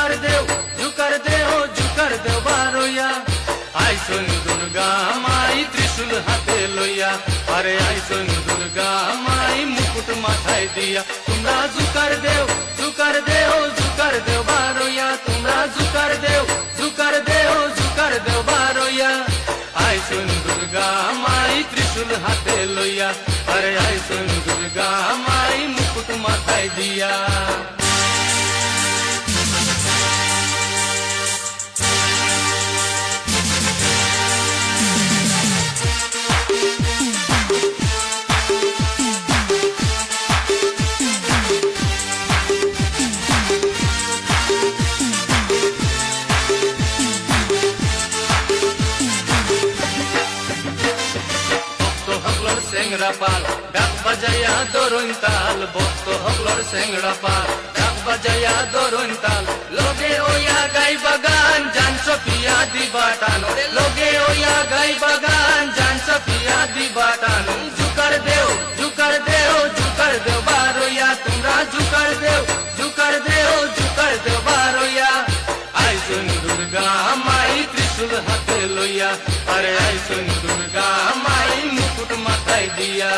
জুকার দেও জুকার দেও বারোয়া আইসন দুর্গা মাই ত্রিশূল হাতে লইয়া আরে আইসন দুর্গা মাই মুকুট মাথায় দিয়া তোমরা জুকার দেও জুকার দেও জুকার দেও বারোয়া তোমরা জুকার দেও জুকার দেও জুকার দেও বারোয়া আইসন দুর্গা মাই ত্রিশূল হাতে লইয়া আরে আইসন দুর্গা মাই মুকুট মাথায় দিয়া সেংড়া পাল ডাক বাজাইয়া দরুন তাল ভক্ত হকলর সেংড়া পাল ডাক বাজাইয়া দরুন তাল লগে ওয়া গাই বাগান জান সফিয়া দিবাটান লগে ওয়া গাই বাগান জান সফিয়া দিবাটান জুকার দেও জুকার দেও জুকার দেও বারোয়া তোমরা জুকার দেও জুকার দেও জুকার দেও বারোয়া আইসুন দুর্গা মাই ত্রিশূল হাতে লইয়া আরে আইসুন দুর্গা মাই মুকুট মাথায় দিয়া